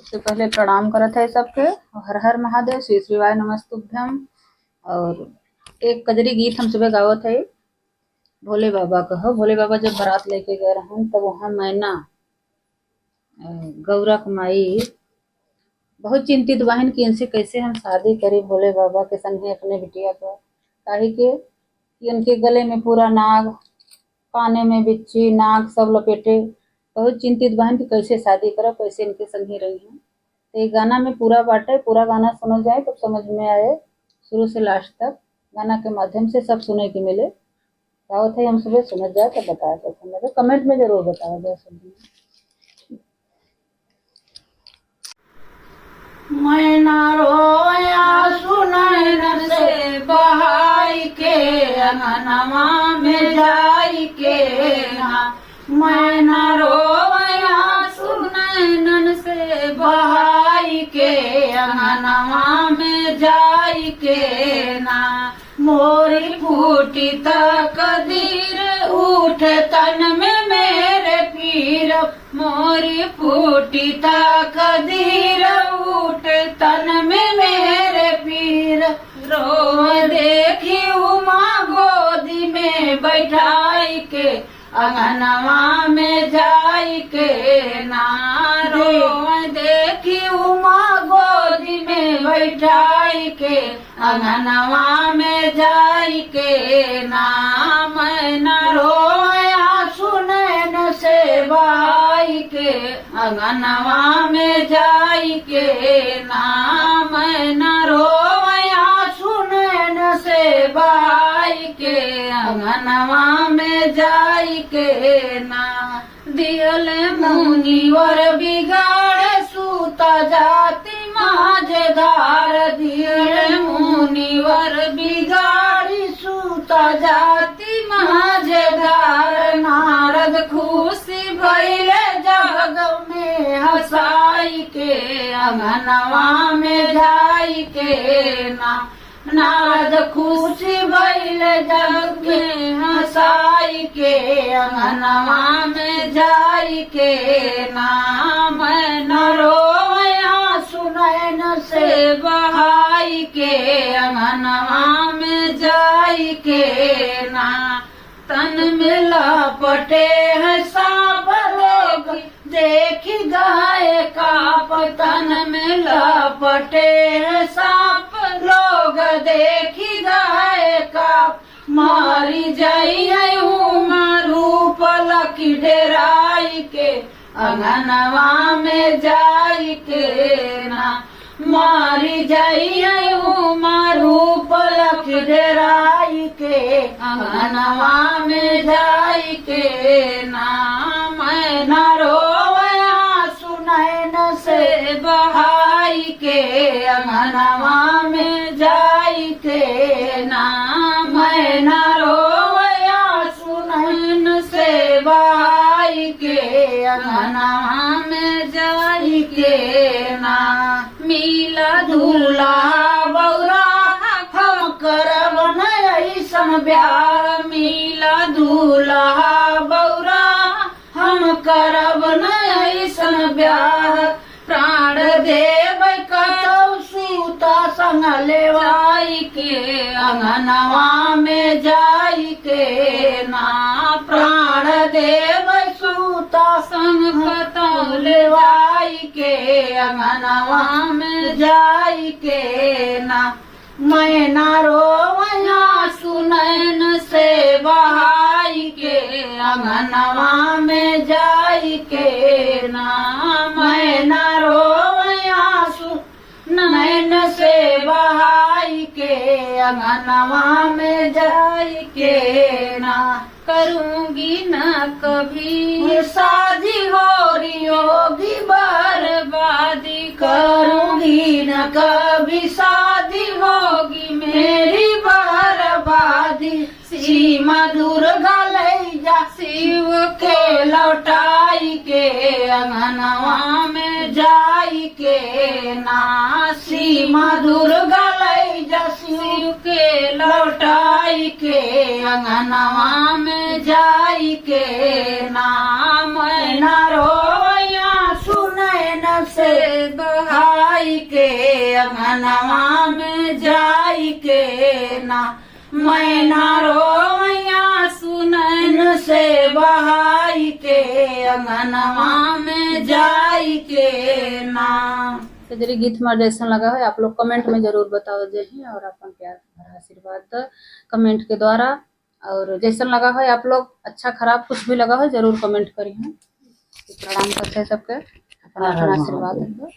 सबसे पहले प्रणाम करत है सबके। हर हर महादेव, श्री श्रीवाय नमस्तुभ्यम। और एक कजरी गीत हम सुबह गावत है भोले बाबा का। हो भोले बाबा जब बारात लेके गए रहन तब वहाँ मैना गौरा माई बहुत चिंतित बहन कि इनसे कैसे हम शादी करें भोले बाबा के संगे अपने बिटिया को। काहे के कि उनके गले में पूरा नाग, काने में बिच्छी, नाग सब लपेटे। बहुत चिंतित बहन कि कैसे शादी करब, कैसे इनके संग ही रही हूँ। तो ये गाना में पूरा बाटे, पूरा गाना सुना जाए तब समझ में आए, शुरू से लास्ट तक गाना के माध्यम से सब सुने के मिले। दावत है हम सुबह समझ जाए तब बताया कैसे, कमेंट में जरूर बताया जाए सब। मैना रोया सुनैन से बहाई के अंगनवा में जाई के ना। मैना रोया सुनैन से बहाई के अंगनवा में जाई के ना। मोरी फूटी तक दीर उठ तन में मेरे पीर। मोरी फूटी तक दीर उठ तन में मेरे पीर। रो देखी उमा गोदी में बैठाई के अंगनवा में जाई के ना। रो देखी उमा गोदी में बैठाई के अंगनवा में जाई के ना। मैना रोया सुनैन से बहाई के अंगनवा में जाई के ना। मैना रोया सुनैन से बहाई के अंगनवा में जाई के ना। दियल मुनिवर बिगाड़ सूता जाति माझधार। दियल मुनिवर बिगाड़ी सूता जाति माझधार। नारद खुशी भइले जग में हंसाई के अंगनवा में जाई के ना। नारद खुशी भइले जग में हंसाई के अंगनवा में जाई के ना। मैना रोया सुनैन से बहाई के अंगनवा में जाई के ना। तन में लपटे है सांप लोग देखी गाय काप। तन में लपटे है सांप लोग देखी गाय काप। मारी जाई है रूप लकी डेराई के अंगनवा में जाई के ना। मारी जाई है रूप लकी डेराई के अंगनवा में जाई के ना। मैना रोया सुनैन से बहाई के अंगनवा में जाई के ना। मैना रोया सुनैन से बहाई के अंगनवा में जाई के ना। मिला दूल्हा बौरा हम करब न ऐसन ब्याह। मिला दूल्हा बौरा हम करब न ऐसन ब्याह। प्राण देव कतौ सूता संग लेवाई के अंगनवा में जाई के ना। प्राण देव सूता संग कतौ लेवाई के अंगनवा में जाई के ना। मैना रोया सुनैन से बहाई के अंगनवा में जाई के ना। मैना रोया सुनैन से बहाई के अंगनवा में जाई के ना। करूंगी न कभी शादी होरी होगी बर्बादी। करूंगी न कभी शादी होगी मेरी बर्बादी। सीमा दुर्गा ले जा शिव के लौटाई के अंगनवा में जाई के ना। सीमा दुर्गा ले जा शिव के लौटाई के अंगनवा में जाई के ना। मैना रोया सुनैन से के अंगनवा में जाई के ना मैना रोया सुनैन से बहाई के अंगनवा में जाई के ना। कजरी गीत हमारा जैसा लगा है आप लोग कमेंट में जरूर बताओ जे हैं और अपन प्यार भरा आशीर्वाद दो कमेंट के द्वारा। और जैसा लगा है आप लोग अच्छा खराब कुछ भी लगा हो जरूर कमेंट करिए। प्रणाम करते हैं सबके, अपना आशीर्वाद दो।